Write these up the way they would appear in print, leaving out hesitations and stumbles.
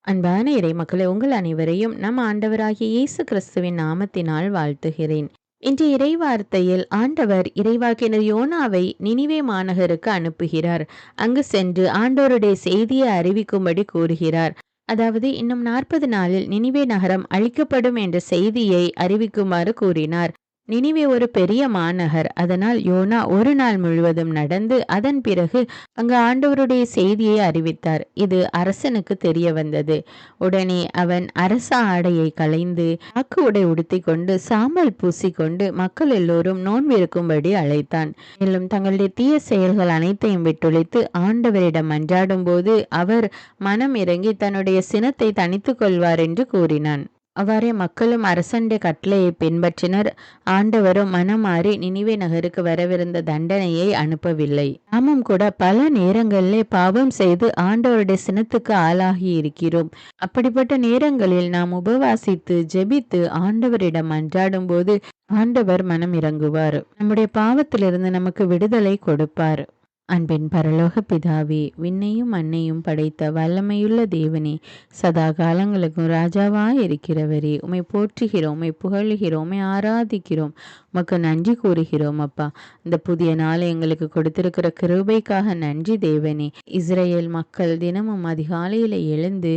அன்பான இறைமக்களே, உங்கள் அனைவரையும் நம் ஆண்டவராகிய இயேசு கிறிஸ்துவின் நாமத்தினால் வாழ்த்துகிறேன். இன்றைய இறைவார்த்தையில் ஆண்டவர் இறைவாக்கினர் யோனாவை நினிவே மாநகருக்கு அனுப்புகிறார். அங்கு சென்று ஆண்டவருடைய செய்தியை அறிவிக்கும்படி கூறுகிறார். அதாவது இன்னும் 40 நாளில் நினிவே நகரம் அழிக்கப்படும் என்ற செய்தியை அறிவிக்குமாறு கூறினார். நினிவே ஒரு பெரிய மாநகர். அதனால் யோனா ஒரு நாள் முழுவதும் நடந்து அதன் பிறகு அங்கு ஆண்டவருடைய செய்தியை அறிவித்தார். இது அரசனுக்கு தெரிய வந்தது. உடனே அவன் அரச ஆடையை களைந்து ஆக்கு உடை உடுத்தி கொண்டு சாம்பல் பூசிக்கொண்டு மக்கள் எல்லோரும் நோன்பிருக்கும்படி அழைத்தான். மேலும் தங்களுடைய தீய செயல்கள் அனைத்தையும் விட்டொழித்து ஆண்டவரிடம் மன்றாடும் போது அவர் மனம் இறங்கி தன்னுடைய சினத்தை தணித்துக் கொள்வார் என்று கூறினான். அவ்வாறே மக்களும் அரசனுடைய கட்டளையை பின்பற்றினர். ஆண்டவரும் மனமாறி நினிவே நகருக்கு வரவிருந்த தண்டனையை அனுப்பவில்லை. நாமும் கூட பல நேரங்களிலே பாவம் செய்து ஆண்டவருடைய சினத்துக்கு ஆளாகி இருக்கிறோம். அப்படிப்பட்ட நேரங்களில் நாம் உபவாசித்து ஜெபித்து ஆண்டவரிடம் மன்றாடும் போது ஆண்டவர் மனம் இறங்குவார். நம்முடைய பாவத்திலிருந்து நமக்கு விடுதலை கொடுப்பார். அன்பின் பரலோக பிதாவே, விண்ணையும் மண்ணையும் படைத்த வல்லமையுள்ள தேவனே, சதா காலங்களுக்கும் ராஜாவாய் இருக்கிறவரே, உம்மை போற்றுகிறோம், உம்மை புகழுகிறோம், உம்மை ஆராதிக்கிறோம், உமக்கு நன்றி கூறுகிறோம் அப்பா. இந்த புதிய நாளை எங்களுக்கு கொடுத்திருக்கிற கிருபைக்காக நன்றி தேவனே. இஸ்ரேல் மக்கள் தினமும் அதிகாலையில எழுந்து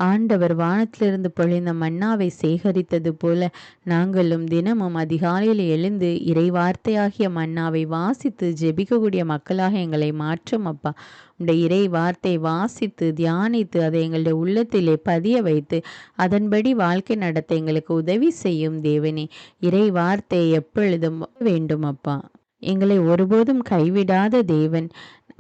ஆண்டவர் வானத்திலிருந்து பொழிந்த மன்னாவை சேகரித்தது போல நாங்களும் தினமும் அதிகாலையில் எழுந்து இறைவார்த்தையாகிய மன்னாவை வாசித்து ஜெபிக்கக்கூடிய மக்களாக எங்களை மாற்றும் அப்பா. உடைய இறை வார்த்தை வாசித்து தியானித்து அதை எங்களுடைய உள்ளத்திலே பதிய வைத்து அதன்படி வாழ்க்கை நடத்த எங்களுக்கு உதவி செய்யும் தேவனே. இறை வார்த்தை எப்பொழுதும் வேண்டும் அப்பா. எங்களை ஒருபோதும் கைவிடாத தேவன்.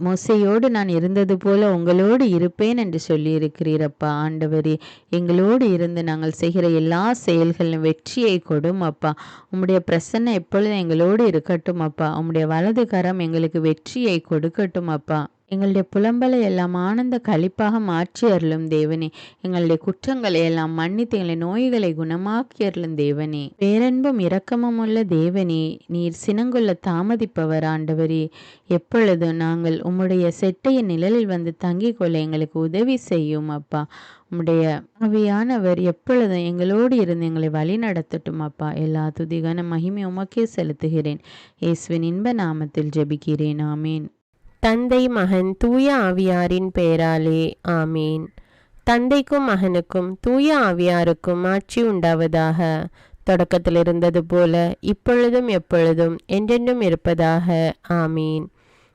மோசையோடு நான் இருந்தது போல உங்களோடு இருப்பேன் என்று சொல்லி இருக்கிறீரப்பா. ஆண்டவரே, எங்களோடு இருந்து நாங்கள் செய்கிற எல்லா செயல்களிலும் வெற்றியை கொடும் அப்பா. உம்முடைய பிரசன்னம் எப்பொழுதும் எங்களோடு இருக்கட்டும் அப்பா. உம்முடைய வலது கரம் எங்களுக்கு வெற்றியை கொடுக்கட்டும் அப்பா. எங்களுடைய புலம்பலை எல்லாம் ஆனந்த களிப்பாக மாற்றி அருளும் தேவனே. எங்களுடைய குற்றங்களை எல்லாம் மன்னித்து எங்களுடைய நோய்களை குணமாக்கி அருளும் தேவனே. பேரன்பும் இரக்கமும் உள்ள தேவனே, நீர் சினங்கொள்ள தாமதிப்பவர் ஆண்டவரே. எப்பொழுதும் நாங்கள் உம்முடைய செட்டையின் நிழலில் வந்து தங்கிக் கொள்ள எங்களுக்கு உதவி செய்யும் அப்பா. உம்முடைய ஆவியானவர் எப்பொழுதும் எங்களோடு இருந்து எங்களை வழி நடத்தட்டும் அப்பா. எல்லா துதிகான மகிமை உமக்கே செலுத்துகிறேன். இயேசுவின் இன்ப நாமத்தில் ஜெபிக்கிறேன். ஆமேன். தந்தை மகன் தூய ஆவியாரின் பெயராலே ஆமீன். தந்தைக்கும் மகனுக்கும் தூய ஆவியாருக்கும் ஆட்சி உண்டாவதாக. தொடக்கத்தில் இருந்தது போல இப்பொழுதும் எப்பொழுதும் என்றென்றும் இருப்பதாக ஆமீன்.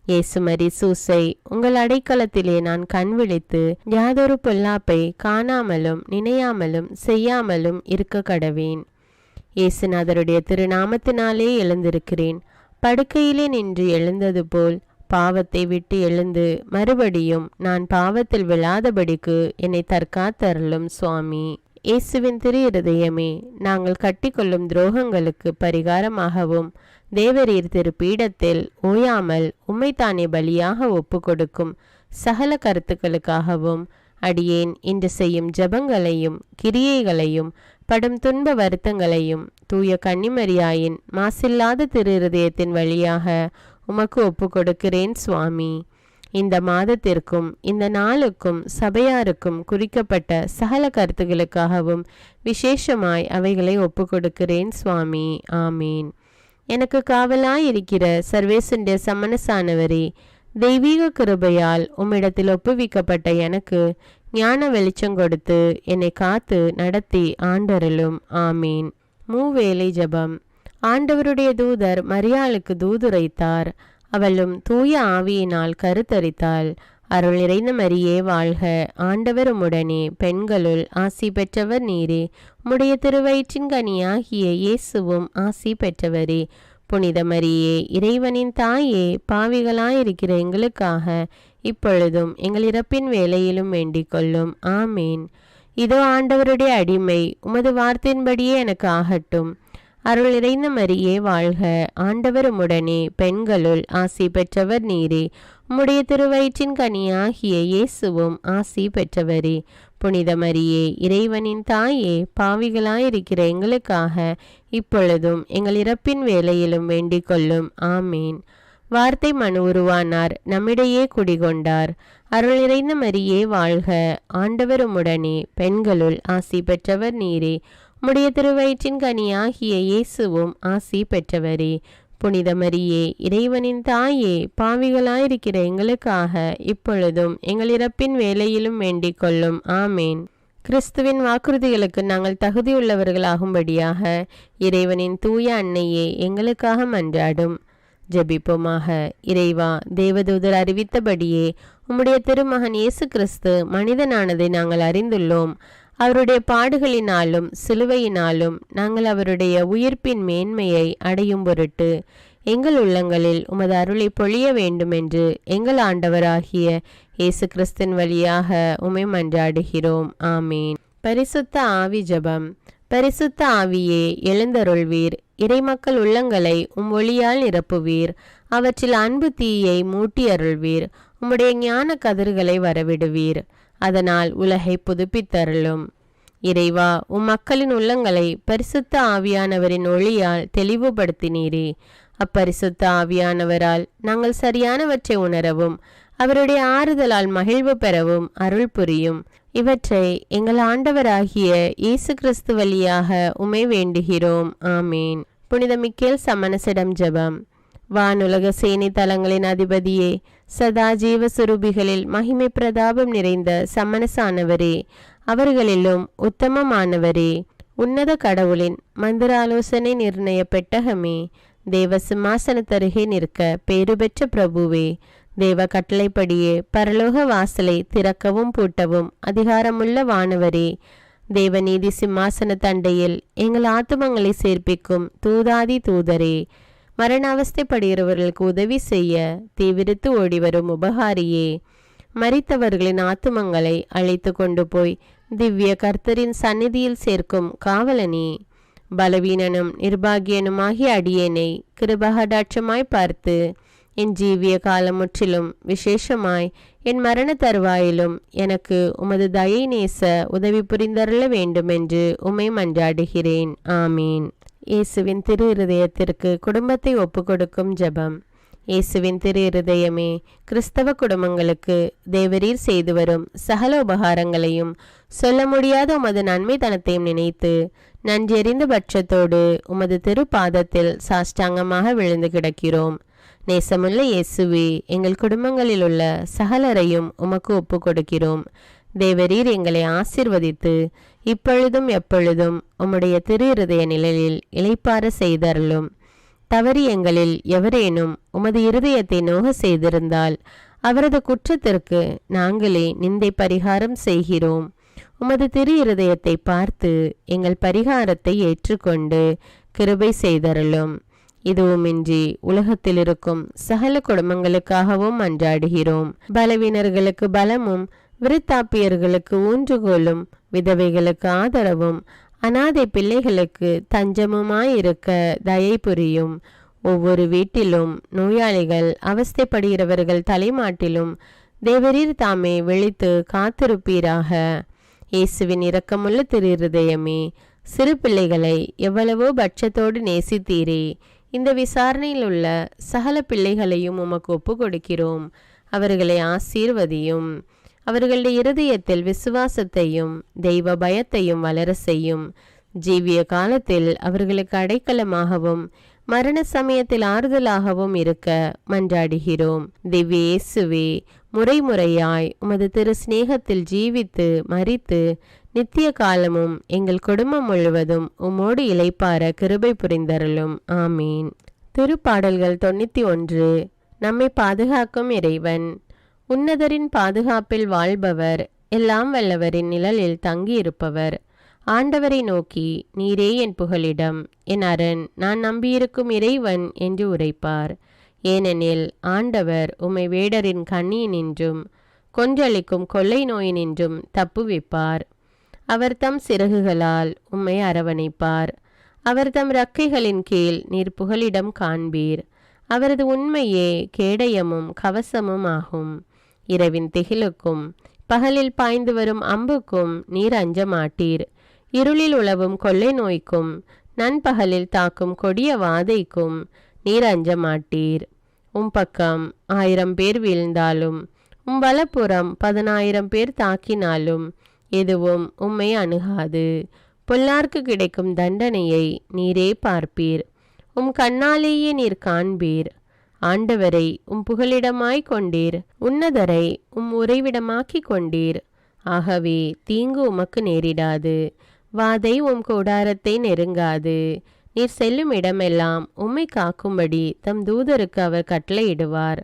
இயேசுமரி சூசை, உங்கள் அடைக்கலத்திலே நான் கண் விழித்து யாதொரு பொல்லாப்பை காணாமலும் நினையாமலும் செய்யாமலும் இருக்க கடவேன். இயேசுநாதருடைய திருநாமத்தினாலே எழுந்திருக்கிறேன். படுக்கையிலே நின்று எழுந்தது போல் பாவத்தை விட்டு எழுந்து மறுபடியும் நான் பாவத்தில் விழாதபடிக்கு என்னை தற்காத்தருளும் சுவாமி. இயேசுவின் திரு இருதயமே, நாங்கள் கட்டிக்கொள்ளும் துரோகங்களுக்கு பரிகாரமாகவும் தேவரீர் திரு பீடத்தில் ஓயாமல் உம்மைத்தானே பலியாக ஒப்பு கொடுக்கும் சகல கருத்துக்களுக்காகவும் அடியேன் இன்று செய்யும் ஜபங்களையும் கிரியைகளையும் படும் துன்ப வருத்தங்களையும் தூய கன்னிமரியாயின் மாசில்லாத திரு இருதயத்தின் வழியாக உமக்கு ஒப்பு கொடுக்கிறேன் சுவாமி. இந்த மாதத்திற்கும் இந்த நாளுக்கும் சபையாருக்கும் குறிக்கப்பட்ட சகல கருத்துகளுக்காகவும் விசேஷமாய் அவைகளை ஒப்பு கொடுக்கிறேன் சுவாமி. ஆமீன். எனக்கு காவலாயிருக்கிற சர்வேசுடைய சமனசானவரே, தெய்வீக கிருபையால் உம்மிடத்தில் ஒப்புவிக்கப்பட்ட எனக்கு ஞான வெளிச்சம் கொடுத்து என்னை காத்து நடத்தி ஆண்டருளும். ஆமீன். மூவேளை ஜபம். ஆண்டவருடைய தூதர் மரியாளுக்கு தூதுரைத்தார். அவளும் தூய ஆவியினால் கருத்தரித்தாள். அருள் நிறைந்த மரியே வாழ்க, ஆண்டவர் உம்முடனே, பெண்களுள் ஆசி பெற்றவர் நீரே. உம்முடைய திருவயிற்றின் கனியாகிய இயேசுவும் ஆசி பெற்றவரே. புனித மரியே, இறைவனின் தாயே, பாவிகளாயிருக்கிற எங்களுக்காக இப்பொழுதும் எங்கள் இறப்பின் வேளையிலும் வேண்டிக் கொள்ளும். ஆமேன். இதோ ஆண்டவருடைய அடிமை, உமது வார்த்தையின்படியே எனக்கு ஆகட்டும். அருள் நிறைந்த மரியே வாழ்க, ஆண்டவர் உம்முடனே, பெண்களுள் ஆசி பெற்றவர் நீரே. உம்முடைய திருவயிற்றின் கனியாகிய இயேசுவும் ஆசி பெற்றவரே. புனித மரியே, இறைவனின் தாயே, பாவிகளாயிருக்கிற எங்களுக்காக இப்பொழுதும் எங்கள் இறப்பின் வேளையிலும் வேண்டிக் கொள்ளும். ஆமேன். வார்த்தை மனு உருவானார், நம்மிடையே குடிகொண்டார். அருள் நிறைந்த மரியே வாழ்க, ஆண்டவர் உம்முடனே, பெண்களுள் ஆசி பெற்றவர் நீரே. உம்முடைய திருவயிற்றின் கனியாகிய இயேசுவும் ஆசி பெற்றவரே. புனித மரியே, இறைவனின் தாயே, பாவிகளாயிருக்கிற எங்களுக்காக இப்பொழுதும் எங்கள் இறப்பின் வேளையிலும் வேண்டிக் கொள்ளும். ஆமேன். கிறிஸ்துவின் வாக்குறுதிகளுக்கு நாங்கள் தகுதியுள்ளவர்களாகும்படியாக இறைவனின் தூய அன்னையே எங்களுக்காக மன்றாடும். ஜெபிப்போமாக. இறைவா, தேவதூதர் அறிவித்தபடியே உம்முடைய திருமகன் இயேசு கிறிஸ்து மனிதனானதை நாங்கள் அறிந்துள்ளோம். அவருடைய பாடுகளினாலும் சிலுவையினாலும் நாங்கள் அவருடைய உயிர்ப்பின் மேன்மையை அடையும் பொருட்டு எங்கள் உள்ளங்களில் உமது அருளை பொழிய வேண்டுமென்று எங்கள் ஆண்டவராகிய இயேசு கிறிஸ்தின் வழியாக உம்மை மன்றாடுகிறோம். ஆமீன். பரிசுத்த ஆவி ஜெபம். பரிசுத்த ஆவியே, எழுந்தருள்வீர். இறைமக்கள் உள்ளங்களை ஒளியால் நிரப்புவீர். அவற்றில் அன்பு தீயை மூட்டி அருள்வீர். உம்முடைய ஞான கதிர்களை வரவிடுவீர். அதனால் உலகை புதுப்பித்தருளும். இறைவா, மக்களின் உள்ளங்களை பரிசுத்த ஆவியானவரின் ஒளியால் தெளிவுபடுத்தினீரே. அப்பரிசுத்த ஆவியானவரால் நாங்கள் சரியானவற்றை உணரவும் அவருடைய ஆறுதலால் மகிழ்வு பெறவும் அருள் புரியும். இவற்றை எங்கள் ஆண்டவராகிய இயேசு கிறிஸ்து வழியாக உம்மை வேண்டுகிறோம். ஆமீன். புனித மிக்கேல் சமணசிடம் ஜெபம். வானுலக சேனை தலங்களின் அதிபதியே, சதா ஜீவ சுரூபிகளில் மகிமை பிரதாபம் நிறைந்த சமணசானவரே, அவர்களிலும் உத்தமமானவரே, உன்னத கடவுளின் மந்திராலோசனை நிர்ணய பெட்டகமே, தேவ சிம்மாசனத்தருகே நிற்க பேறு பெற்ற பிரபுவே, தேவ கட்டளைப்படியே பரலோக வாசலை திறக்கவும் பூட்டவும் அதிகாரமுள்ள வானவரே, தேவநீதி சிம்மாசன தண்டையில் எங்கள் ஆத்துமங்களை சேர்ப்பிக்கும் தூதாதி தூதரே, மரண அவஸ்தைப்படுகிறவர்களுக்கு உதவி செய்ய தீவிரித்து ஓடிவரும் உபகாரியே, மரித்தவர்களின் ஆத்துமங்களை அழைத்து கொண்டு போய் திவ்ய கர்த்தரின் சந்நிதியில் சேர்க்கும் காவலனே, பலவீனனும் நிர்பாகியனுமாகிய அடியேனை கிருபகடாட்சமாய் பார்த்து என் ஜீவிய காலம் முற்றிலும் விசேஷமாய் என் மரண தருவாயிலும் எனக்கு உமது தயை நேச உதவி புரிந்தருள வேண்டுமென்று உம்மை மன்றாடுகிறேன். ஆமீன். இயேசுவின் திரு இருதயத்திற்கு குடும்பத்தை ஒப்புக்கொடுக்கும் ஜெபம். இயேசுவின் திரு இருதயமே, கிறிஸ்தவ குடும்பங்களுக்கு தேவரீர் செய்து வரும் சகல உபகாரங்களையும் சொல்ல முடியாத உமது நன்மைத்தனத்தையும் நினைத்து நன்றியறிந்த பட்சத்தோடு உமது திரு பாதத்தில் சாஷ்டாங்கமாக விழுந்து கிடக்கிறோம். நேசமுள்ள இயேசுவே, எங்கள் குடும்பங்களில் உள்ள சகலரையும் உமக்கு ஒப்பு கொடுக்கிறோம். தேவரீர் எங்களை ஆசிர்வதித்து இப்பொழுதும் எப்பொழுதும் உம்முடைய திரு இருதய நிழலில் இளைப்பாற செய்தருளும். தவறி எங்களில் எவரேனும் உமது இருதயத்தை நோக செய்திருந்தால் அவரது குற்றத்திற்கு நாங்களே நிந்தை பரிகாரம் செய்கிறோம். உமது திரு இருதயத்தை பார்த்து எங்கள் பரிகாரத்தை ஏற்றுக்கொண்டு கிருபை செய்தருளும். இதுவுமின்றி உலகத்தில் இருக்கும் சகல குடும்பங்களுக்காகவும் மன்றாடுகிறோம். பலவீனர்களுக்கு பலமும், விருத்தாப்பியர்களுக்கு ஊன்றுகோலும், விதவைகளுக்கு ஆதரவும், அனாதை பிள்ளைகளுக்கு தஞ்சமுமாயிருக்க தயை புரியும். ஒவ்வொரு வீட்டிலும் நோயாளிகள் அவஸ்தைப்படுகிறவர்கள் தலைமாட்டிலும் தேவரீர் தாமே விழித்து காத்திருப்பீராக. இயேசுவின் இரக்கமுள்ள திரு இருதயமே, சிறு பிள்ளைகளை எவ்வளவோ பட்சத்தோடு நேசித்தீரே. இந்த விசாரணையில் உள்ள சகல பிள்ளைகளையும் உமக்கு ஒப்பு கொடுக்கிறோம். அவர்களை ஆசீர்வதியும். அவர்களுடைய இருதயத்தில் விசுவாசத்தையும் தெய்வ பயத்தையும் வளர செய்யும். ஜீவிய காலத்தில் அவர்களுக்கு அடைக்கலமாகவும் மரண சமயத்தில் ஆறுதலாகவும் இருக்க மன்றாடுகிறோம். திவ்ய இயேசுவே, முறைமுறையாய் உமது திரு சிநேகத்தில் ஜீவித்து மரித்து நித்திய காலமும் எங்கள் குடும்பம் முழுவதும் உம்மோடு இளைப்பார கிருபை புரிந்தருளும். ஆமீன். திருப்பாடல்கள் 91. நம்மை பாதுகாக்கும் இறைவன். உன்னதரின் பாதுகாப்பில் வாழ்பவர், எல்லாம் வல்லவரின் நிழலில் தங்கியிருப்பவர். ஆண்டவரை நோக்கி, நீரே என் புகலிடம், என் அரண், நான் நம்பியிருக்கும் இறைவன் என்று உரைப்பார். ஏனெனில் ஆண்டவர் உம்மை வேடரின் கண்ணியினின்றும் கொன்றளிக்கும் கொள்ளை நோயினின்றும் தப்புவிப்பார். அவர் தம் சிறகுகளால் உம்மை அரவணைப்பார். அவர் தம் இறக்கைகளின் கீழ் நீர் புகலிடம் காண்பீர். அவரது உண்மையே கேடயமும் கவசமும் ஆகும். இரவின் திகிலுக்கும் பகலில் பாய்ந்து வரும் அம்புக்கும் நீர் அஞ்ச மாட்டீர். இருளில் உலவும் கொள்ளை நோய்க்கும் நண்பகலில் தாக்கும் கொடிய வாதைக்கும் நீர் அஞ்ச மாட்டீர். பக்கம் 1000 பேர் வீழ்ந்தாலும் வலப்புறம் 10,000 பேர் தாக்கினாலும் எதுவும் உம்மை அணுகாது. பொல்லார்க்கு கிடைக்கும் தண்டனையை நீரே பார்ப்பீர். கண்ணாலேயே நீர் காண்பீர். ஆண்டவரை புகலிடமாய் கொண்டீர். உன்னதரை உறைவிடமாக்கி கொண்டீர். ஆகவே தீங்கு உமக்கு நேரிடாது. வாதை கூடாரத்தை நெருங்காது. நீர் செல்லும் இடமெல்லாம் உம்மை காக்கும்படி தம் தூதருக்கு அவர் கட்டளையிடுவார்.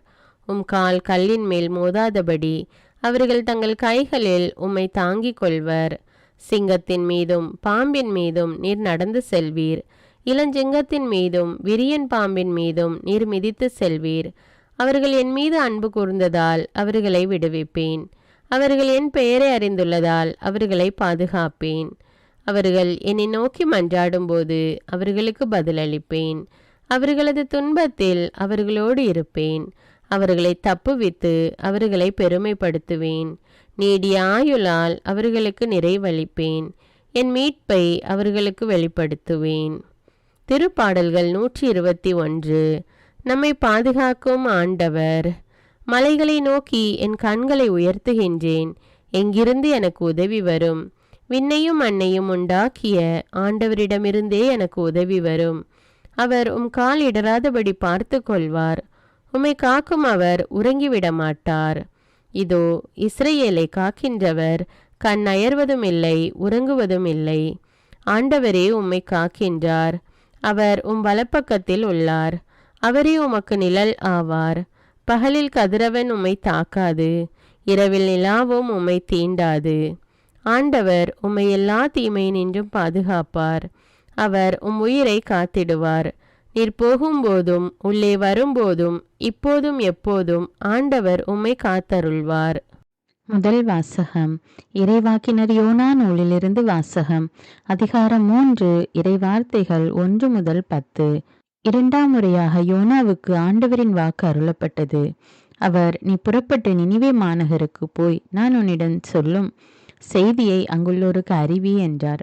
கால் கல்லின் மேல் மோதாதபடி அவர்கள் தங்கள் கைகளில் உம்மை தாங்கிக் கொள்வர். சிங்கத்தின் மீதும் பாம்பின் மீதும் நீர் நடந்து செல்வீர். இளஞ்சிங்கத்தின் மீதும் விரியன் பாம்பின் மீதும் நீர் மிதித்து செல்வீர். அவர்கள் என் மீது அன்பு கூர்ந்ததால் அவர்களை விடுவிப்பேன். அவர்கள் என் பெயரை அறிந்துள்ளதால் அவர்களை பாதுகாப்பேன். அவர்கள் என்னை நோக்கி மன்றாடும்போது அவர்களுக்கு பதிலளிப்பேன். அவர்களது துன்பத்தில் அவர்களோடு இருப்பேன். அவர்களை தப்புவித்து அவர்களை பெருமைப்படுத்துவேன். நீடிய ஆயுளால் அவர்களுக்கு நிறைவளிப்பேன். என் மீட்பை அவர்களுக்கு வெளிப்படுத்துவேன். திருப்பாடல்கள் 121. நம்மை பாதுகாக்கும் ஆண்டவர். மலைகளை நோக்கி என் கண்களை உயர்த்துகின்றேன். எங்கிருந்து எனக்கு உதவி வரும்? விண்ணையும் மண்ணையும் உண்டாக்கிய ஆண்டவரிடமிருந்தே எனக்கு உதவி வரும். அவர் கால் இடராதபடி பார்த்து கொள்வார். உம்மை காக்கும் அவர் உறங்கிவிட மாட்டார். இதோ இஸ்ரவேலை காக்கின்றவர் கண் அயர்வதும் இல்லை, உறங்குவதும் இல்லை. ஆண்டவரே உம்மை காக்கின்றார். அவர் வலப்பக்கத்தில் உள்ளார். அவரே உமக்கு நிழல் ஆவார். பகலில் கதிரவன் உம்மை தாக்காது, இரவில் நிலாவும் உம்மை தீண்டாது. ஆண்டவர் உம்மை எல்லா தீமையினின்றும் பாதுகாப்பார். அவர் உயிரை காத்திடுவார். நீர் போகும்போதும் உள்ளே வரும்போதும் இப்போதும் எப்போதும் ஆண்டவர் உம்மை காத்தருள்வார். முதல் வாசகம். இறைவாக்கினர் யோனா நூலிலிருந்து வாசகம். அதிகாரம் 3, இறைவார்த்தைகள் 1 முதல் 10. 2ஆம் முறையாக யோனாவுக்கு ஆண்டவரின் வாக்கு அருளப்பட்டது. அவர், நீ புறப்பட்டு நினிவே மாநகருக்கு போய் நான் உன்னிடம் சொல்லும் செய்தியை அங்குள்ளோருக்கு அறிவி என்றார்.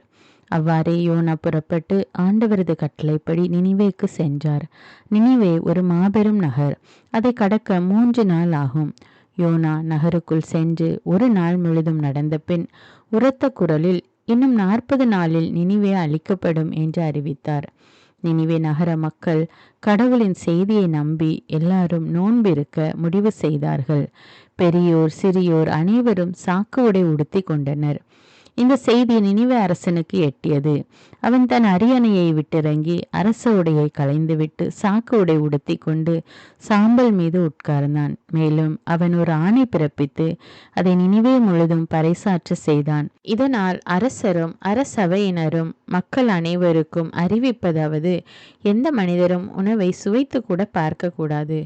அவ்வாறே யோனா புறப்பட்டு ஆண்டவரது கட்டளைப்படி நினிவேக்கு சென்றார். நினிவே ஒரு மாபெரும் நகர். அதை கடக்க 3 நாள் ஆகும். யோனா நகருக்குள் சென்று 1 நாள் முழுதும் நடந்த பின் உரத்த குரலில், இன்னும் 40 நாளில் நினிவே அழிக்கப்படும் என்று அறிவித்தார். நினிவே நகர மக்கள் கடவுளின் செய்தியை நம்பி எல்லாரும் நோன்பிருக்க முடிவு செய்தார்கள். பெரியோர் சிறியோர் அனைவரும் சாக்கு உடை உடுத்தி கொண்டனர். இந்த செய்தி நினிவே அரசனுக்கு எட்டியது. அவன் தன் அரியணையை விட்டிறங்கி அரச உடையை களைந்துவிட்டு சாக்கு உடை உடுத்தி கொண்டு சாம்பல் மீது உட்கார்ந்தான். மேலும் அவன் ஒரு ஆணை பிறப்பித்து அதை நினிவே முழுதும் பறைசாற்ற செய்தான். இதனால் அரசரும் அரசவையினரும் மக்கள் அனைவருக்கும் அறிவிப்பதாவது, எந்த மனிதரும் உணவை சுவைத்து கூட பார்க்க கூடாது.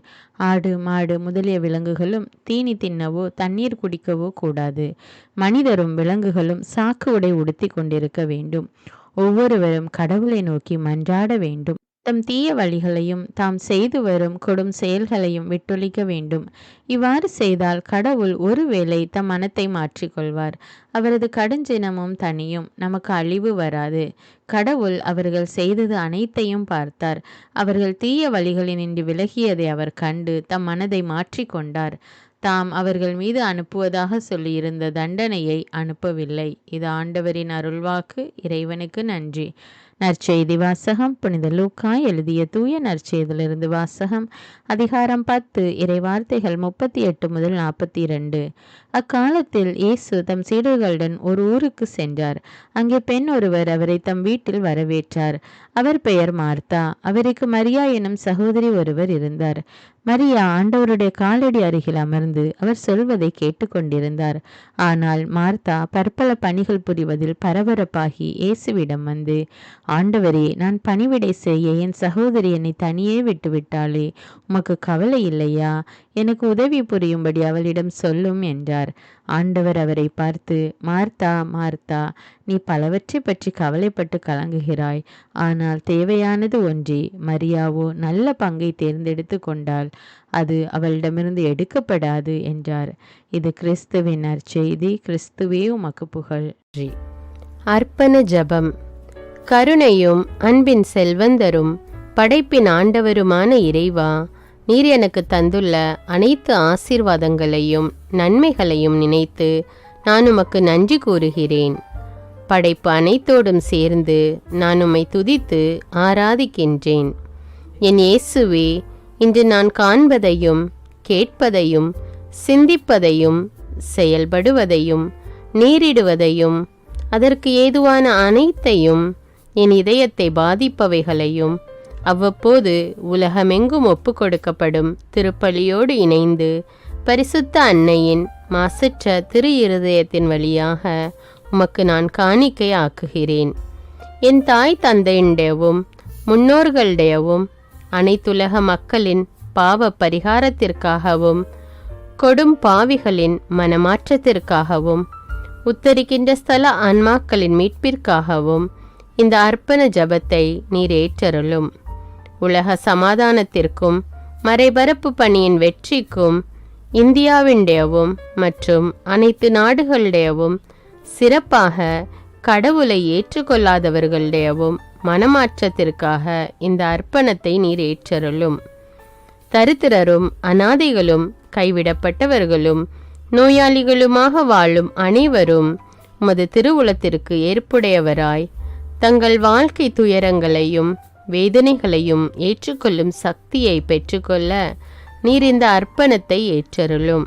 ஆடு மாடு முதலிய விலங்குகளும் தீனி தின்னவோ தண்ணீர் குடிக்கவோ கூடாது. மனிதரும் விலங்குகளும் சாக்கு உடை உடுத்தி கொண்டிருக்க வேண்டும். ஒவ்வொருவரும் கடவுளை நோக்கி மன்றாட வேண்டும். தம் தீய வழிகளையும் தாம் செய்து வரும் கொடும் செயல்களையும் விட்டொழிக்க வேண்டும். இவ்வாறு செய்தால் கடவுள் ஒருவேளை தம் மனத்தை மாற்றிக்கொள்வார். அவரது கடுஞ்சினமும் தனியும், நமக்கு அழிவு வராது. கடவுள் அவர்கள் செய்தது அனைத்தையும் பார்த்தார். அவர்கள் தீய வழிகளினின்று விலகியதை அவர் கண்டு தம் மனதை மாற்றிக்கொண்டார். தாம் அவர்கள் மீது அனுப்புவதாக சொல்லியிருந்த தண்டனையை அனுப்பவில்லை. இது ஆண்டவரின் அருள்வாக்கு. இறைவனுக்கு நன்றி. நற்செய்தி வாசகம். புனித லூக்கா எழுதிய தூய நற்செய்தியிலிருந்து வாசகம். அதிகாரம் 10, இறைவார்த்தைகள் 38 முதல் 42. அக்காலத்தில் இயேசு தம் சீடர்களுடன் ஒரு ஊருக்கு சென்றார். அங்கே பெண் ஒருவர் அவரை தம் வீட்டில் வரவேற்றார். அவர் பெயர் மார்த்தா. அவருக்கு மரியா எனும் சகோதரி ஒருவர் இருந்தார். மரியா ஆண்டவருடைய காலடி அருகில் அமர்ந்து அவர் சொல்வதை கேட்டுக்கொண்டிருந்தார். ஆனால் மார்த்தா பற்பல பணிகள் புரிவதில் பரபரப்பாகி இயேசுவிடம் வந்து, ஆண்டவரே, நான் பணிவிடை செய்ய என் சகோதரி என்னை தனியே விட்டுவிட்டாளே, உமக்கு கவலை இல்லையா? எனக்கு உதவி புரியும்படி அவளிடம் சொல்லும் என்றார். ஆண்டவர் அவரை பார்த்து, மார்த்தா மார்த்தா, நீ பலவற்றை பற்றி கவலைப்பட்டு கலங்குகிறாய். ஆனால் தேவையானது ஒன்றே. மரியாவோ நல்ல பங்கை தேர்ந்தெடுத்து கொண்டாள். அது அவளிடமிருந்து எடுக்கப்படாது என்றார். இது கிறிஸ்துவின் நற்செய்தி. கிறிஸ்துவே உமக்கு புகழ். அர்ப்பண ஜெபம். கருணையும் அன்பின் செல்வந்தரும் படைப்பின் ஆண்டவருமான இறைவா, நீர் எனக்கு தந்துள்ள அனைத்து ஆசீர்வாதங்களையும் நன்மைகளையும் நினைத்து நான் உமக்கு நன்றி கூறுகிறேன். படைப்பு அனைத்தோடும் சேர்ந்து நான் உம்மை துதித்து ஆராதிக்கின்றேன். என் இயேசுவே, இன்று நான் காண்பதையும் கேட்பதையும் சிந்திப்பதையும் செயல்படுவதையும் நேரிடுவதையும் அதற்கு ஏதுவான அனைத்தையும் என் இதயத்தை பாதிப்பவைகளையும் அவ்வப்போது உலகமெங்கும் ஒப்பு கொடுக்கப்படும் திருப்பலியோடு இணைந்து பரிசுத்த அன்னையின் மாசற்ற திரு இருதயத்தின் வழியாக உமக்கு நான் காணிக்கை ஆக்குகிறேன். என் தாய் தந்தையுடையவும் முன்னோர்களுடையவும் அனைத்துலக மக்களின் பாவ பரிகாரத்திற்காகவும் கொடும் பாவிகளின் மனமாற்றத்திற்காகவும் உத்தரிக்கின்ற ஸ்தல ஆன்மாக்களின் மீட்பிற்காகவும் இந்த அர்ப்பண ஜபத்தை நீர் ஏற்றருளும். உலக சமாதானத்திற்கும் மறைபரப்பு பணியின் வெற்றிக்கும் இந்தியாவினுடையவும் மற்றும் அனைத்து நாடுகளுடையவும் சிறப்பாக கடவுளை ஏற்றுக்கொள்ளாதவர்களுடையவும் மனமாற்றத்திற்காக இந்த அர்ப்பணத்தை நீர் ஏற்றருளும். தரித்திரரும் அனாதைகளும் கைவிடப்பட்டவர்களும் நோயாளிகளுமாக வாழும் அனைவரும் உமது திருவுளத்திற்கு ஏற்புடையவராய் தங்கள் வாழ்க்கை துயரங்களையும் வேதனைகளையும் ஏற்றுக்கொள்ளும் சக்தியை பெற்றுக்கொள்ள நீர் இந்த அர்ப்பணத்தை ஏற்றருளும்.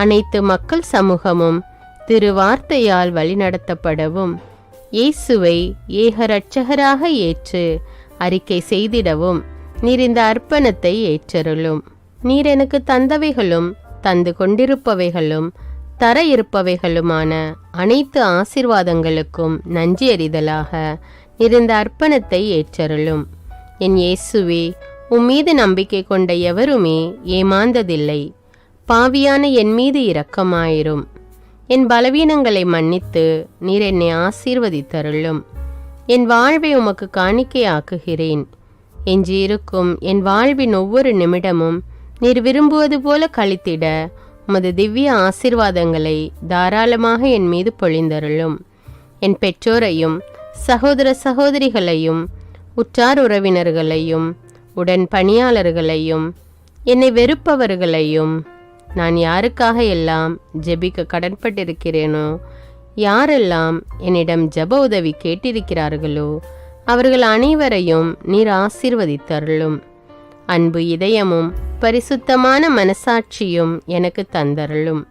அனைத்து மக்கள் சமூகமும் திருவார்த்தையால் வழிநடத்தப்படவும் இயேசுவை ஏக இரட்சகராக ஏற்று அறிக்கை செய்திடவும் நீர் இந்த அர்ப்பணத்தை ஏற்றருளும். நீர் எனக்கு தந்தவைகளும் தந்து கொண்டிருப்பவைகளும் தர இருப்பவைகளுமான அனைத்து ஆசீர்வாதங்களுக்கும் நன்றி அறிதலாக நீர் இந்த அர்ப்பணத்தை ஏற்றருளும். என் இயேசுவே, உம்மீது நம்பிக்கை கொண்ட எவருமே ஏமாந்ததில்லை. பாவியான என் மீது இரக்கமாயிரும். என் பலவீனங்களை மன்னித்து நீர் என்னை ஆசீர்வதித்தருளும். என் வாழ்வை உமக்கு காணிக்கையாக்குகிறேன். எஞ்சியிருக்கும் என் வாழ்வின் ஒவ்வொரு நிமிடமும் நீர் விரும்புவது போல கழித்திட உமது திவ்ய ஆசீர்வாதங்களை தாராளமாக என் மீது பொழிந்தருளும். என் பெற்றோரையும் சகோதர சகோதரிகளையும் உற்றார் உறவினர்களையும் உடன் பணியாளர்களையும் என்னை வெறுப்பவர்களையும் நான் யாருக்காக எல்லாம் ஜெபிக்க கடன்பட்டிருக்கிறேனோ, யாரெல்லாம் என்னிடம் ஜெப உதவி கேட்டிருக்கிறார்களோ அவர்கள் அனைவரையும் நீர் ஆசீர்வதித்தருளும். அன்பு இதயமும் பரிசுத்தமான மனசாட்சியும் எனக்கு தந்தருளும்.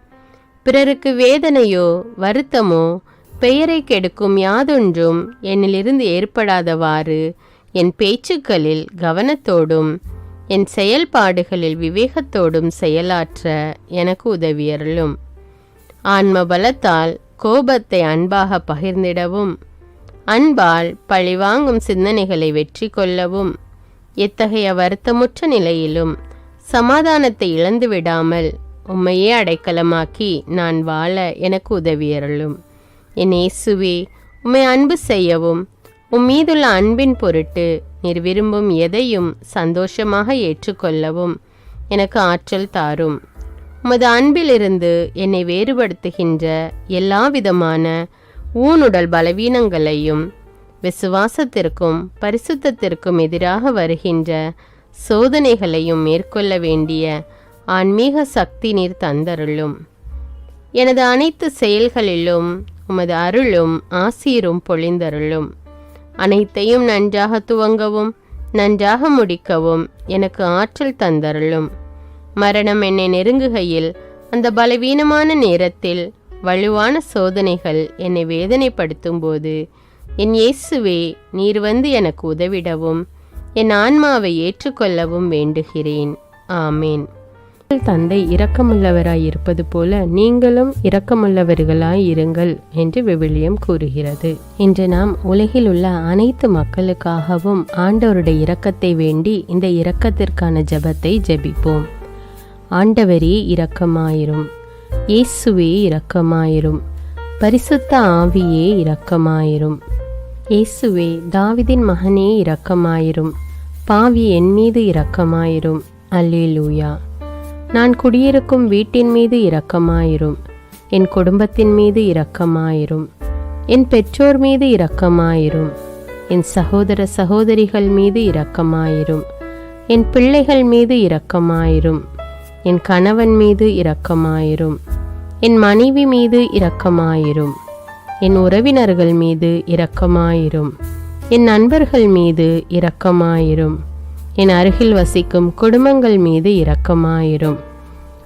பிறருக்கு வேதனையோ வருத்தமோ பெயரை கெடுக்கும் யாதொன்றும் என்னிலிருந்து ஏற்படாதவாறு என் பேச்சுக்களில் கவனத்தோடும் என் செயல்பாடுகளில் விவேகத்தோடும் செயலாற்ற எனக்கு உதவியருளும். ஆன்ம பலத்தால் கோபத்தை அன்பாக பகிர்ந்திடவும் அன்பால் பழிவாங்கும் சிந்தனைகளை வெற்றி கொள்ளவும் எத்தகைய வருத்தமுற்ற நிலையிலும் சமாதானத்தை இழந்து விடாமல் உம்மையே அடைக்கலமாக்கி நான் வாழ எனக்கு உதவியருளும். என் இயேசுவே, உம்மை அன்பு செய்யவும் உம்மீதுள்ள அன்பின் பொருட்டு நீர் விரும்பும் எதையும் சந்தோஷமாக ஏற்றுக்கொள்ளவும் எனக்கு ஆற்றல் தாரும். உமது அன்பிலிருந்து என்னை வேறுபடுத்துகின்ற எல்லா விதமான ஊனுடல் பலவீனங்களையும் விசுவாசத்திற்கும் பரிசுத்தத்திற்கும் எதிராக வருகின்ற சோதனைகளையும் மேற்கொள்ள வேண்டிய ஆன்மீக சக்தி நீர் தந்தருளும். எனது அனைத்து செயல்களிலும் உமது அருளும் ஆசீரும் பொழிந்தருளும். அனைத்தையும் நன்றாக துவங்கவும் நன்றாக முடிக்கவும் எனக்கு ஆற்றல் தந்தருளும். மரணம் என்னை நெருங்குகையில் அந்த பலவீனமான நேரத்தில் வலுவான சோதனைகள் என்னை வேதனைப்படுத்தும் போது என் இயேசுவே, நீர் வந்து எனக்கு உதவிடவும் என் ஆன்மாவை ஏற்றுக்கொள்ளவும் வேண்டுகிறேன். ஆமேன். தந்தை இரக்கமுள்ளவராய் இருப்பது போல நீங்களும் இரக்கமுள்ளவர்களாய் இருங்கள் என்று விவிலியம் கூறுகிறது. இன்று நாம் உலகில் உள்ள அனைத்து மக்களுக்காகவும் ஆண்டவருடைய இரக்கத்தை வேண்டி இந்த இரக்கத்திற்கான ஜெபத்தை ஜெபிப்போம். ஆண்டவரே இரக்கமாயிரும். இயேசுவே இரக்கமாயிரும். பரிசுத்த ஆவியே இரக்கமாயிரும். இயேசுவே, தாவீதின் மகனே இரக்கமாயிரும். பாவி என் மீது இரக்கமாயிரும். அல்லேலூயா. நான் குடியிருக்கும் வீட்டின் மீது இரக்கமாயிரும். என் குடும்பத்தின் மீது இரக்கமாயிரும். என் பெற்றோர் மீது இரக்கமாயிரும். என் சகோதர சகோதரிகள் மீது இரக்கமாயிரும். என் பிள்ளைகள் மீது இரக்கமாயிரும். என் கணவன் மீது இரக்கமாயிரும். என் மனைவி மீது இரக்கமாயிரும். என் உறவினர்கள் மீது இரக்கமாயிரும். என் நண்பர்கள் மீது இரக்கமாயிரும். என் அருகில் வசிக்கும் குடும்பங்கள் மீது இரக்கமாயிரும்.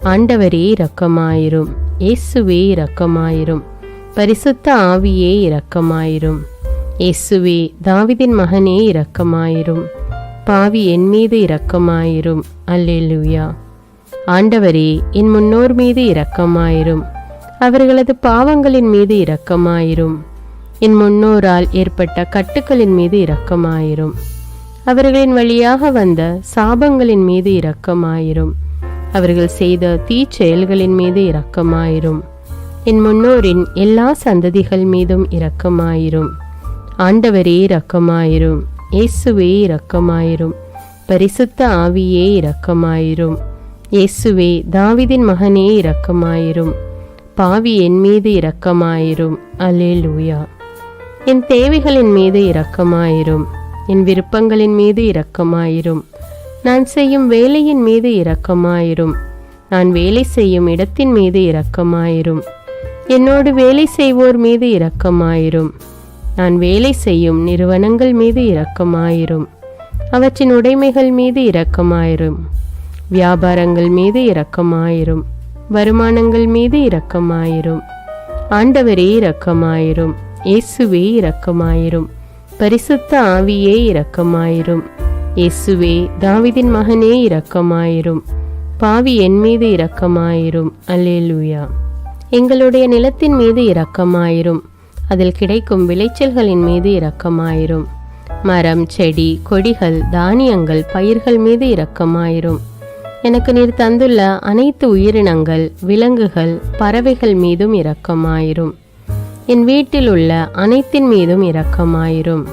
ஆண்டவரே இரக்கமாயிரும். இயேசுவே இரக்கமாயிரும். பரிசுத்த ஆவியே இரக்கமாயிரும். இயேசுவே தாவீதின் மகனே இரக்கமாயிரும். பாவி என் மீது இரக்கமாயிரும். அல்லேலூயா. ஆண்டவரே என் முன்னோர் மீது இரக்கமாயிரும். அவர்களது பாவங்களின் மீது இரக்கமாயிரும். என் முன்னோரால் ஏற்பட்ட கட்டுக்களின் மீது இரக்கமாயிரும். அவர்களின் வழியாக வந்த சாபங்களின் மீது இரக்கமாயிரும். அவர்கள் செய்த தீச்செயல்களின் மீது இரக்கமாயிரும். என் முன்னோரின் எல்லா சந்ததிகள் மீதும் இரக்கமாயிரும். ஆண்டவரே இரக்கமாயிரும். இயேசுவே இரக்கமாயிரும். பரிசுத்த ஆவியே இரக்கமாயிரும். இயேசுவே தாவீதின் மகனே இரக்கமாயிரும். பாவி என் மீது இரக்கமாயிரும். அல்லேலூயா. என் தேவைகளின் மீது இரக்கமாயிரும். என் விருப்பங்களின் மீது இரக்கமாயிரும். நான் செய்யும் வேலையின் மீது இரக்கமாயிரும். நான் வேலை செய்யும் இடத்தின் மீது இரக்கமாயிரும். என்னோடு வேலை செய்வோர் மீது இரக்கமாயிரும். நான் வேலை செய்யும் நிறுவனங்கள் மீது இரக்கமாயிரும். அவற்றின் உடைமைகள் மீது இரக்கமாயிரும். வியாபாரங்கள் மீது இரக்கமாயிரும். வருமானங்கள் மீது இரக்கமாயிரும். ஆண்டவரே இரக்கமாயிரும். இயேசுவே இரக்கமாயிரும். பரிசுத்த ஆவியே இரக்கமாயிரும். இயேசுவே தாவீதின் மகனே இரக்கமாயிரும். பாவி என் மீது இரக்கமாயிரும். அல்லேலூயா. எங்களுடைய நிலத்தின் மீது இரக்கமாயிரும். அதில் கிடைக்கும் விளைச்சல்களின் மீது இரக்கமாயிரும். மரம், செடி, கொடிகள், தானியங்கள், பயிர்கள் மீது இரக்கமாயிரும். எனக்கு நீர் தந்துள்ள அனைத்து உயிரினங்கள், விலங்குகள், பறவைகள் மீதும் இரக்கமாயிரும். என் வீட்டில் உள்ள அனைத்தின் மீதும் இரக்கமாயிரும்.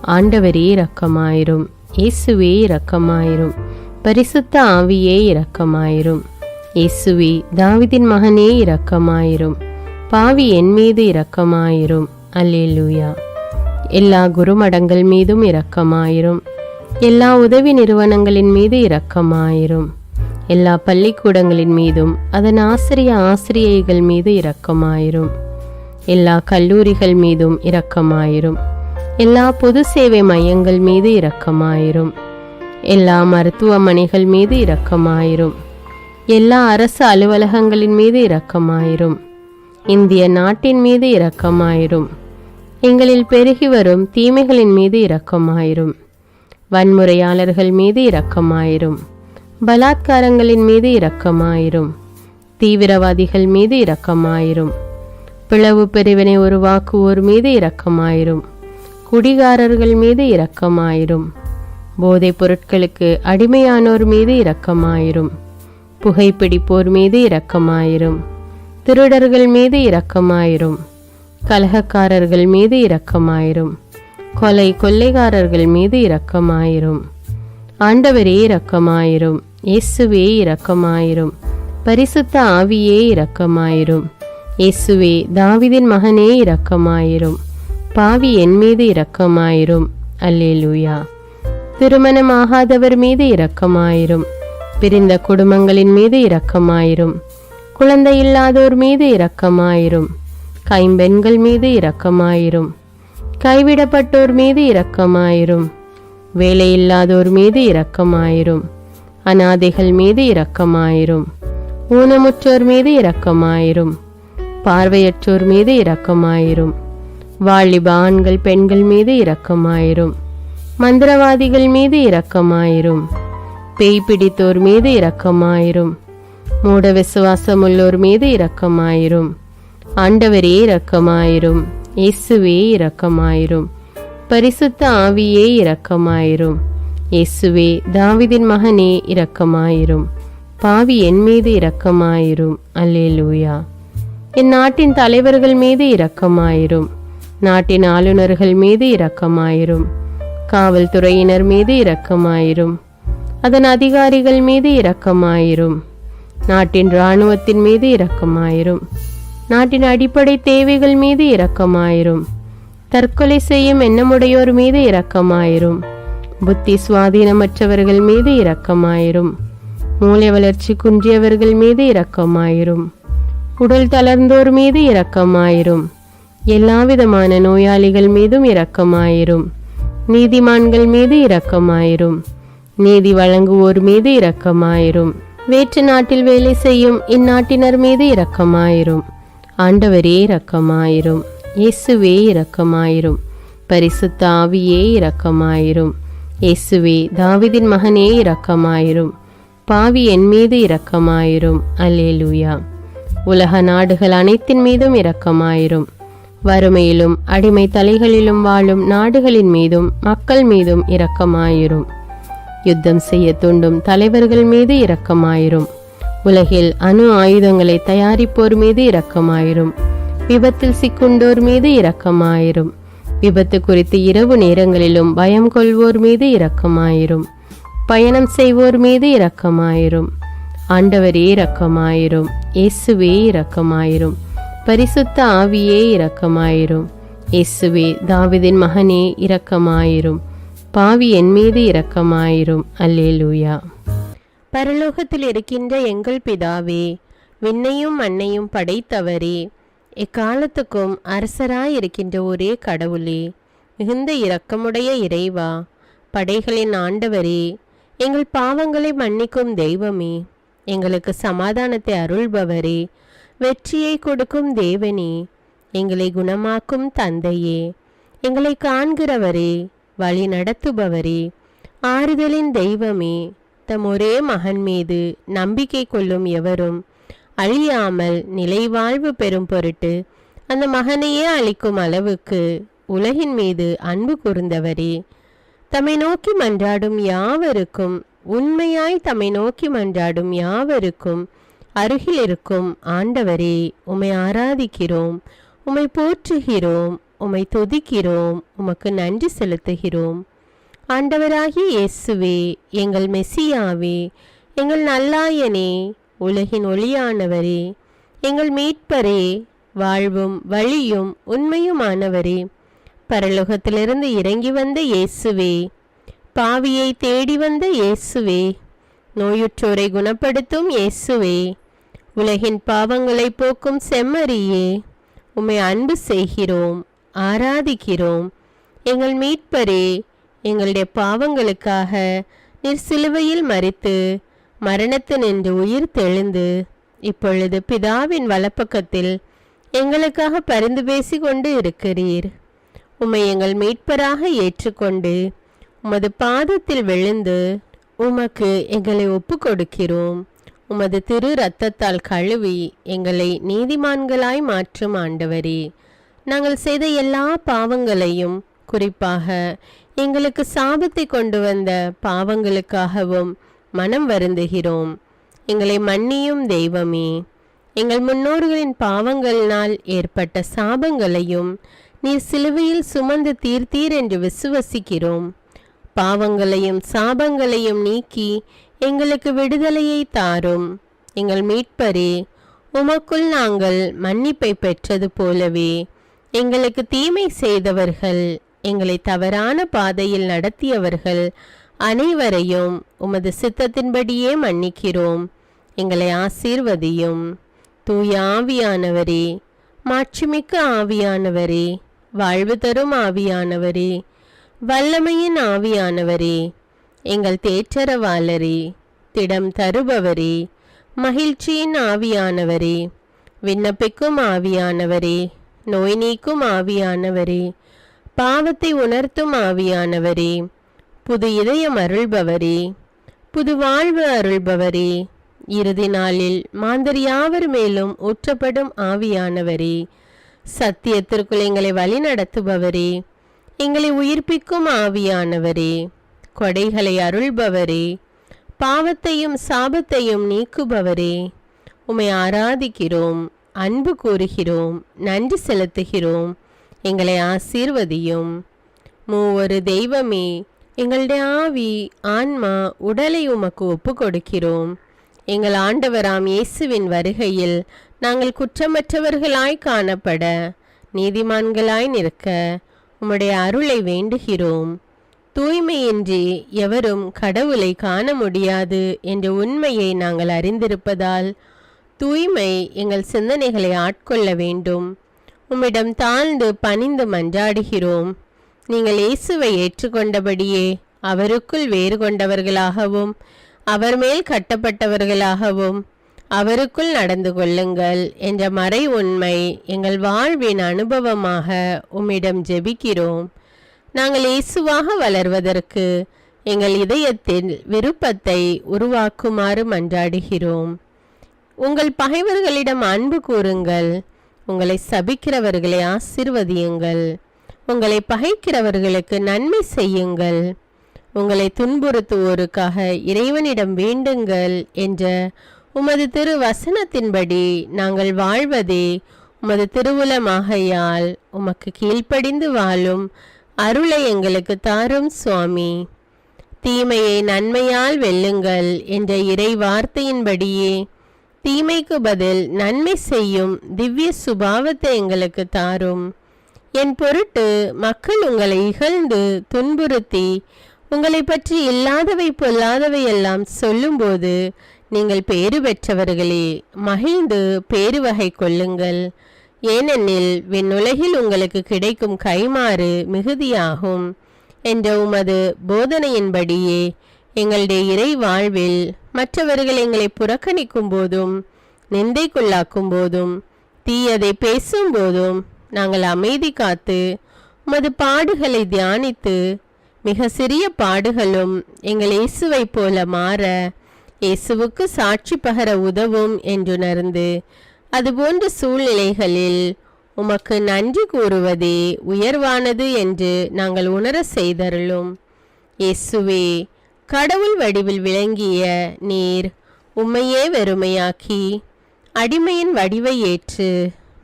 ஆண்டவரே இரக்கமாயிரும். இயேசுவே இரக்கமாயிரும். பரிசுத்த ஆவியே இரக்கமாயிரும். இயேசுவே தாவீதின் மகனே இரக்கமாயிரும். பாவி என் மீது இரக்கமாயிரும். அல்லேலூயா. எல்லா குருமடங்கள் மீதும் இரக்கமாயிரும். எல்லா உதவி நிறுவனங்களின் மீது இரக்கமாயிரும். எல்லா பள்ளிக்கூடங்களின் மீதும் அதன் ஆசிரியைகள் மீது இரக்கமாயிரும். எல்லா கல்லூரிகள் மீதும் இரக்கமாயிரும். எல்லா பொது சேவை மையங்கள் மீது இரக்கமாயிரும். எல்லா மருத்துவமனைகள் மீது இரக்கமாயிரும். எல்லா அரசு அலுவலகங்களின் மீது இரக்கமாயிரும். இந்திய நாட்டின் மீது இரக்கமாயிரும். எங்களில் பெருகி வரும் தீமைகளின் மீது இரக்கமாயிரும். வன்முறையாளர்கள் மீது இரக்கமாயிரும். பலாத்காரங்களின் மீது இரக்கமாயிரும். தீவிரவாதிகள் மீது இரக்கமாயிரும். பிளவு பிரிவினை உருவாக்குவோர் மீது இரக்கமாயிரும். குடிகாரர்கள் மீது இரக்கமாயிரும். போதைப் பொருட்களுக்கு அடிமையானோர் மீது இரக்கமாயிரும். புகைப்பிடிப்போர் மீது இரக்கமாயிரும். திருடர்கள் மீது இரக்கமாயிரும். கலகக்காரர்கள் மீது இரக்கமாயிரும். கொள்ளைக்காரர்கள் மீது இரக்கமாயிரும். ஆண்டவரே இரக்கமாயிரும். இயேசுவே இரக்கமாயிரும். பரிசுத்த ஆவியே இரக்கமாயிரும். இயேசுவே தாவீதின் மகனே இரக்கமாயிரும். பாவி என் மீது இரக்கமாயிரும். அல்லேலூயா. திருமணமாகாதவர் மீது இரக்கமாயிரும். பிரிந்த குடும்பங்களின் மீது இரக்கமாயிரும். குழந்தை இல்லாதோர் மீது இரக்கமாயிரும். கைம்பெண்கள் மீது இரக்கமாயிரும். கைவிடப்பட்டோர் மீது இரக்கமாயிரும். வேலையில்லாதோர் மீது இரக்கமாயிரும். அநாதைகள் மீது இரக்கமாயிரும். ஊனமுற்றோர் மீது இரக்கமாயிரும். பார்வையற்றோர் மீது இரக்கமாயிரும். வாலிப ஆண்கள் பெண்கள் மீது இரக்கமாயிரும். மந்திரவாதிகள் மீது இரக்கமாயிரும். பேய் பிடித்தோர் மீது இரக்கமாயிரும். மூட விசுவாசமுள்ளோர் மீது இரக்கமாயிரும். ஆண்டவரே இரக்கமாயிரும். இயேசுவே இரக்கமாயிரும். பரிசுத்த ஆவியே இரக்கமாயிரும். இயேசுவே தாவீதின் மகனே இரக்கமாயிரும். பாவி என் மீது இரக்கமாயிரும். அல்லேலூயா. என் நாட்டின் தலைவர்கள் மீது இரக்கமாயிரும். நாட்டின் ஆளுநர்கள் மீது இரக்கமாயிரும். காவல்துறையினர் மீது இரக்கமாயிரும். அதன் அதிகாரிகள் மீது இரக்கமாயிரும். நாட்டின் இராணுவத்தின் மீது இரக்கமாயிரும். நாட்டின் அடிப்படை தேவைகள் மீது இரக்கமாயிரும். தற்கொலை செய்யும் எண்ணமுடையோர் மீது இரக்கமாயிரும். புத்தி சுவாதீனமற்றவர்கள் மீது இரக்கமாயிரும். மூளை வளர்ச்சி குன்றியவர்கள் மீது இரக்கமாயிரும். உடல் தளர்ந்தோர் மீது இரக்கமாயிரும். எல்லாவிதமான நோயாளிகள் மீதும் இரக்கமாயிரும். நீதிமான்கள் மீது இரக்கமாயிரும். நீதி வழங்குவோர் மீது இரக்கமாயிரும். வேற்று நாட்டில் வேலை செய்யும் இந்நாட்டினர் மீது இரக்கமாயிரும். ஆண்டவரே இரக்கமாயிரும். இயேசுவே இரக்கமாயிரும். பரிசுத்த ஆவியே இரக்கமாயிரும். இயேசுவே தாவீதின் மகனே இரக்கமாயிரும். பாவி என் மீது இரக்கமாயிரும். அல்லேலூயா. உலக நாடுகள் அனைத்தின் மீதும் இரக்கமாயிரும். வறுமையிலும் அடிமை தலைகளிலும் வாழும் நாடுகளின் மீதும் மக்கள் மீதும் இரக்கமாயிரும். யுத்தம் செய்ய தூண்டும் தலைவர்கள் மீது இரக்கமாயிரும். உலகில் அணு ஆயுதங்களை தயாரிப்போர் மீது இரக்கமாயிரும். விபத்தில் சிக்குண்டோர் மீது இரக்கமாயிரும். விபத்து குறித்து இரவு நேரங்களிலும் பயம் கொள்வோர் மீது இரக்கமாயிரும். பயணம் செய்வோர் மீது இரக்கமாயிரும். ஆண்டவரே இரக்கமாயிரும். இயேசுவே இரக்கமாயிரும். பரிசுத்த ஆவியே இரக்கமாயிரும். இயேசுவே தாவீதின் மகனே இரக்கமாயிரும். பாவி என் மீது இரக்கமாயிரும். அல்லேலூயா. பரலோகத்தில் இருக்கின்ற எங்கள் பிதாவே, விண்ணையும் மண்ணையும் படைத்தவரே, எக்காலத்துக்கும் அரசராயிருக்கின்ற ஒரே கடவுளே, மிகுந்த இரக்கமுடைய இறைவா, படைகளின் ஆண்டவரே, எங்கள் பாவங்களை மன்னிக்கும் தெய்வமே, எங்களுக்கு சமாதானத்தை அருள்பவரே, வெற்றியை கொடுக்கும் தேவனே, எங்களை குணமாக்கும் தந்தையே, எங்களை காண்கிறவரே, வழி நடத்துபவரே, ஆறுதலின் தெய்வமே, தம் ஒரே மகன் மீது நம்பிக்கை கொள்ளும் எவரும் அழியாமல் நிலைவாழ்வு பெறும் பொருட்டு அந்த மகனையே அளிக்கும் அளவுக்கு உலகின் மீது அன்பு கூர்ந்தவரே, தம்மை நோக்கி மன்றாடும் யாவருக்கும், உண்மையாய் தம்மை நோக்கி மன்றாடும் யாவருக்கும் அருகில் இருக்கும் ஆண்டவரே, உம்மை ஆராதிக்கிறோம், உம்மை போற்றுகிறோம், உம்மை துதிக்கிறோம், உமக்கு நன்றி செலுத்துகிறோம். ஆண்டவராகிய இயேசுவே, எங்கள் மெசியாவே, எங்கள் நல்லாயனே, உலகின் ஒளியானவரே, எங்கள் மீட்பரே, வாழ்வும் வழியும் உண்மையுமானவரே, பரலோகத்திலிருந்து இறங்கி வந்த இயேசுவே, பாவியை தேடி வந்த இயேசுவே, நோயுற்றோரை குணப்படுத்தும் இயேசுவே, உலகின் பாவங்களை போக்கும் செம்மறியே, உம்மை அன்பு செய்கிறோம், ஆராதிக்கிறோம். எங்கள் மீட்பரே, எங்களுடைய பாவங்களுக்காக நீர் சிலுவையில் மரித்து மரணத்தினின்று உயிர் தெழுந்து இப்பொழுது பிதாவின் வலப்பக்கத்தில் எங்களுக்காக பரிந்து பேசி கொண்டு இருக்கிறீர். உம்மை எங்கள் மீட்பராக ஏற்றுக்கொண்டு உமது பாதத்தில் விழுந்து உமக்கு எங்களை ஒப்பு கொடுக்கிறோம். உமது திரு இரத்தத்தால் கழுவி எங்களை நீதிமான்களாய் மாற்றும் ஆண்டவரே, நாங்கள் செய்த எல்லா பாவங்களையும், குறிப்பாக எங்களுக்கு சாபத்தை கொண்டு வந்த பாவங்களுக்காகவும் மனம் வருந்துகிறோம். எங்களை மன்னியும் தெய்வமே, எங்கள் முன்னோர்களின் பாவங்களினால் ஏற்பட்ட சாபங்களையும் நீர் சிலுவையில் சுமந்து தீர்த்தீர் என்று விசுவசிக்கிறோம். பாவங்களையும் சாபங்களையும் நீக்கி எங்களுக்கு விடுதலையை தாரும். எங்கள் மீட்பரே, உமக்குள் நாங்கள் மன்னிப்பை பெற்றது போலவே எங்களுக்கு தீமை செய்தவர்கள், எங்களை தவறான பாதையில் நடத்தியவர்கள் அனைவரையும் உமது சித்தத்தின்படியே மன்னிக்கிறோம். எங்களை ஆசீர்வதியும். தூய ஆவியானவரே, மாட்சிமிக்க ஆவியானவரே, வாழ்வு தரும் ஆவியானவரே, வல்லமையின் ஆவியானவரே, எங்கள் தேற்றரவாளரே, திடம் தருபவரே, மகிழ்ச்சியின் ஆவியானவரே, விண்ணப்பிக்கும் ஆவியானவரே, நோய் நீக்கும் ஆவியானவரே, பாவத்தை உணர்த்தும் ஆவியானவரே, புது இதயம் அருள்பவரே, புது வாழ்வு அருள்பவரே, இறுதி நாளில் மாந்தர் யாவர் மேலும் ஊற்றப்படும் ஆவியானவரே, சத்தியத்திற்குள் எங்களை வழி நடத்துபவரே, எங்களை உயிர்ப்பிக்கும் ஆவியானவரே, கொடைகளை அருள்பவரே, பாவத்தையும் சாபத்தையும் நீக்குபவரே, உம்மை ஆராதிக்கிறோம், அன்பு கூறுகிறோம், நன்றி செலுத்துகிறோம். எங்களை ஆசீர்வதியும். மூவொரு தெய்வமே, எங்களுடைய ஆவி, ஆன்மா, உடலை உமக்கு ஒப்பு கொடுக்கிறோம். எங்கள் ஆண்டவராம் இயேசுவின் வருகையில் நாங்கள் குற்றமற்றவர்களாய் காணப்பட, நீதிமான்களாய் நிற்க உம்முடைய அருளை வேண்டுகிறோம். தூய்மையின்றி எவரும் கடவுளை காண முடியாது என்ற உண்மையை நாங்கள் அறிந்திருப்பதால் தூய்மை எங்கள் சிந்தனைகளை ஆட்கொள்ள வேண்டும். உம்மிடம் தாழ்ந்து பணிந்து மன்றாடுகிறோம். நீங்கள் இயேசுவை ஏற்றுக்கொண்டபடியே அவருக்குள் வேறு கொண்டவர்களாகவும் அவர் மேல் கட்டப்பட்டவர்களாகவும் அவருக்குள் நடந்து கொள்ளுங்கள் என்ற மறை உண்மை எங்கள் வாழ்வின் அனுபவமாக உம்மிடம் ஜெபிக்கிறோம். நாங்கள் இயேசுவாக வளர்வதற்கு எங்கள் இதயத்தில் விருப்பத்தை உருவாக்குமாறு மன்றாடுகிறோம். உங்கள் பகைவர்களிடம் அன்பு கூறுங்கள். உங்களை சபிக்கிறவர்களை ஆசீர்வதியுங்கள். உங்களை பகைக்கிறவர்களுக்கு நன்மை செய்யுங்கள். உங்களை துன்புறுத்துவோருக்காக இறைவனிடம் வேண்டுங்கள் என்ற உமது திரு வசனத்தின்படி நாங்கள் வாழ்வதே உமது திருவுலமாகையால் உமக்கு கீழ்ப்படிந்து வாழும் அருளை எங்களுக்கு தாரும் சுவாமி. தீமையை நன்மையால் வெல்லுங்கள் என்ற இறை வார்த்தையின்படியே தீமைக்கு பதில் நன்மை செய்யும் திவ்ய சுபாவத்தை எங்களுக்கு தாரும். என் பொருட்டு மக்கள் உங்களை இகழ்ந்து துன்புறுத்தி உங்களை பற்றி இல்லாதவை பொல்லாதவை எல்லாம் சொல்லும்போது நீங்கள் பேறு பெற்றவர்களே, மகிழ்ந்து பேருவகை கொள்ளுங்கள். ஏனெனில் விண்ணுலகில் உங்களுக்கு கிடைக்கும் கைமாறு மிகுதியாகும் என்ற உமது போதனையின்படியே எங்களுடைய இறை வாழ்வில் மற்றவர்கள் எங்களை புறக்கணிக்கும் போதும் நிந்தைக்குள்ளாக்கும் போதும் தீயதை பேசும்போதும் நாங்கள் அமைதி காத்து உமது பாடுகளை தியானித்து மிக சிறிய பாடுகளும் எங்கள் இயேசுவை போல மாற இயேசுவுக்கு சாட்சி பகர உதவும் என்றுணர்ந்து அதுபோன்ற சூழ்நிலைகளில் உமக்கு நன்றி கூறுவதே உயர்வானது என்று நாங்கள் உணர செய்தருளும். இயேசுவே, கடவுள் வடிவில் விளங்கிய நீர் உம்மையே வெறுமையாக்கி அடிமையின் வடிவை ஏற்று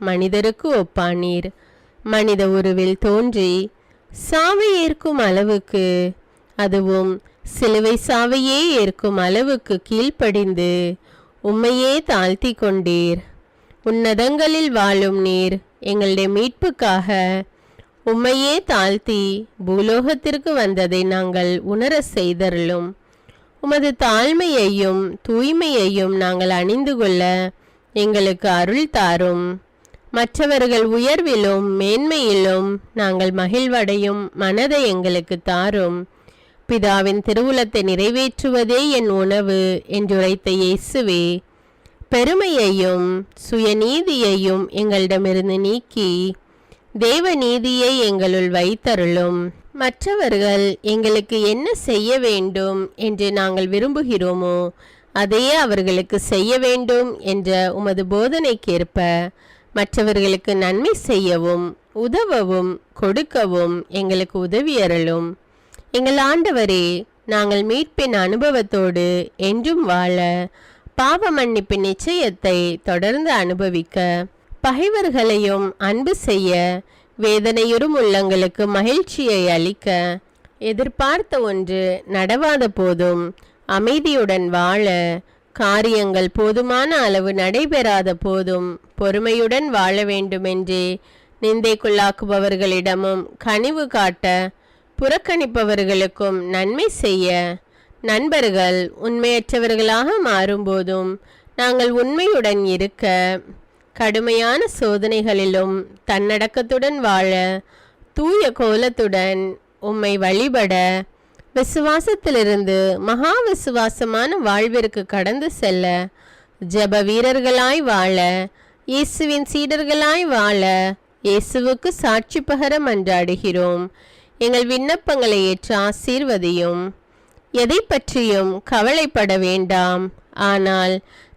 மனிதருக்கு ஒப்பானீர். மனித உருவில் தோன்றி சாவை ஏற்கும் அளவுக்கு, அதுவும் சிலுவை சாவையே ஏற்கும் அளவுக்கு கீழ்ப்படிந்து உம்மையே தாழ்த்தி கொண்டீர். உன்னதங்களில் வாழும் நீர் எங்களுடைய மீட்புக்காக உம்மையே தாழ்த்தி பூலோகத்திற்கு வந்ததை நாங்கள் உணர செய்தருளும். உமது தாழ்மையையும் தூய்மையையும் நாங்கள் அணிந்து கொள்ள எங்களுக்கு அருள் தாரும். மற்றவர்கள் உயர்விலும் மேன்மையிலும் நாங்கள் மகிழ்வடையும் மனதை எங்களுக்கு தாரும். பிதாவின் திருவுளத்தை நிறைவேற்றுவதே என் உணவு என்றுரைத்த இயேசுவே, பெருமையையும் சுயநீதியையும் எங்களிடமிருந்து நீக்கி தேவ நீதியை எங்களுள் வைத்தருளும். மற்றவர்கள் எங்களுக்கு என்ன செய்ய வேண்டும் என்று நாங்கள் விரும்புகிறோமோ அதையே அவர்களுக்கு செய்ய வேண்டும் என்ற உமது போதனைக்கேற்ப மற்றவர்களுக்கு நன்மை செய்யவும் உதவவும் கொடுக்கவும் எங்களுக்கு உதவியருளும். எங்கள் ஆண்டவரே, நாங்கள் மீட்பின் அனுபவத்தோடு என்றும் வாழ பாவ மன்னிப்பின் நிச்சயத்தை தொடர்ந்து அனுபவிக்க பகைவர்களையும் அன்பு செய்ய வேதனையுறும் உள்ளங்களுக்கு மகிழ்ச்சியை அளிக்க எதிர்பார்த்த ஒன்று நடவாத போதும் அமைதியுடன் வாழ காரியங்கள் போதுமான அளவு நடைபெறாத போதும் பொறுமையுடன் வாழ வேண்டுமென்றே நிந்தைக்குள்ளாக்குபவர்களிடமும் கனிவு காட்ட புறக்கணிப்பவர்களுக்கும் நன்மை செய்ய நண்பர்கள் உண்மையற்றவர்களாக மாறும்போதும் நாங்கள் உண்மையுடன் இருக்க கடுமையான சோதனைகளிலும் தன்னடக்கத்துடன் வாழ தூய கோலத்துடன் உம்மை வழிபட விசுவாசத்திலிருந்து மகா விசுவாசமான வாழ்விற்கு கடந்து செல்ல ஜெப வீரர்களாய் வாழ இயேசுவின் சீடர்களாய் வாழ இயேசுவுக்கு சாட்சி பகர மன்றாடுகிறோம். எங்கள் விண்ணப்பங்களை ஏற்று ஆசீர்வதியும். எதை பற்றியும் கவலைப்பட வேண்டாம். ஆனால்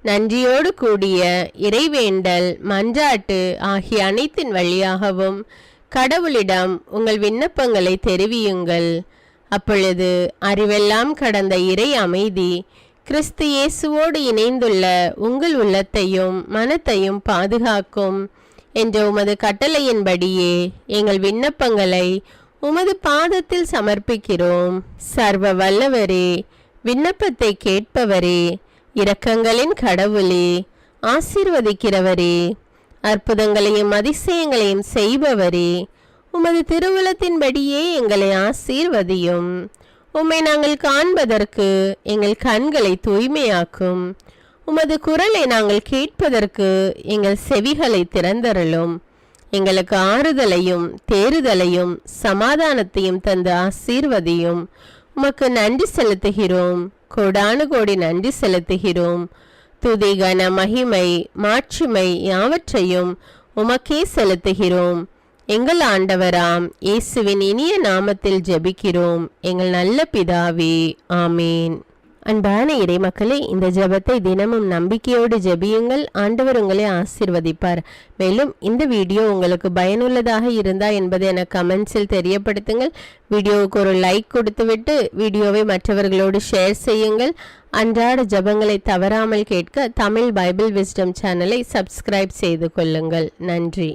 நன்றியோடு கூடிய இறைவேண்டல் மன்றாட்டு ஆகிய அனைத்தின் வழியாகவும் கடவுளிடம் உங்கள் விண்ணப்பங்களை தெரிவியுங்கள். அப்பொழுது அறிவெல்லாம் கடந்த இறை அமைதி கிறிஸ்து இயேசுவோடு இணைந்துள்ள உங்கள் உள்ளத்தையும் மனத்தையும் பாதுகாக்கும் என்ற உமது கட்டளையின்படியே எங்கள் விண்ணப்பங்களை உமது பாதத்தில் சமர்ப்பிக்கிறோம். சர்வ வல்லவரே, விண்ணப்பத்தை கேட்பவரே, இரக்கங்களின் கடவுளே, ஆசீர்வதிக்கிறவரே, அற்புதங்களையும் அதிசயங்களையும் செய்பவரே, உமது திருவுளத்தின்படியே எங்களை ஆசீர்வதியும். உம்மை நாங்கள் காண்பதற்கு எங்கள் கண்களை தூய்மையாக்கும். உமது குரலை நாங்கள் கேட்பதற்கு எங்கள் செவிகளை திறந்தருளும். எங்களுக்கு ஆறுதலையும் தேறுதலையும் சமாதானத்தையும் தந்து ஆசீர்வதியும். உமக்கு நன்றி செலுத்துகிறோம், கோடானு கோடி நன்றி செலுத்துகிறோம். துதி கன மகிமை மாட்சிமை யாவற்றையும் உமக்கே செலுத்துகிறோம். எங்கள் ஆண்டவராம் இயேசுவின் இனிய நாமத்தில் ஜெபிக்கிறோம் எங்கள் நல்ல பிதாவே, ஆமேன். அன்பான இறைமக்களே, இந்த ஜெபத்தை தினமும் நம்பிக்கையோடு ஜெபியுங்கள். ஆண்டவர் உங்களை ஆசீர்வதிப்பார். மேலும் இந்த வீடியோ உங்களுக்கு பயனுள்ளதாக இருந்தா என்பதை எனக்கு கமெண்ட்ஸில் தெரியப்படுத்துங்கள். வீடியோவுக்கு ஒரு லைக் கொடுத்துவிட்டு வீடியோவை மற்றவர்களோடு ஷேர் செய்யுங்கள். அன்றாட ஜெபங்களை தவறாமல் கேட்க தமிழ் பைபிள் விஸ்டம் சேனலை சப்ஸ்கிரைப் செய்து கொள்ளுங்கள். நன்றி.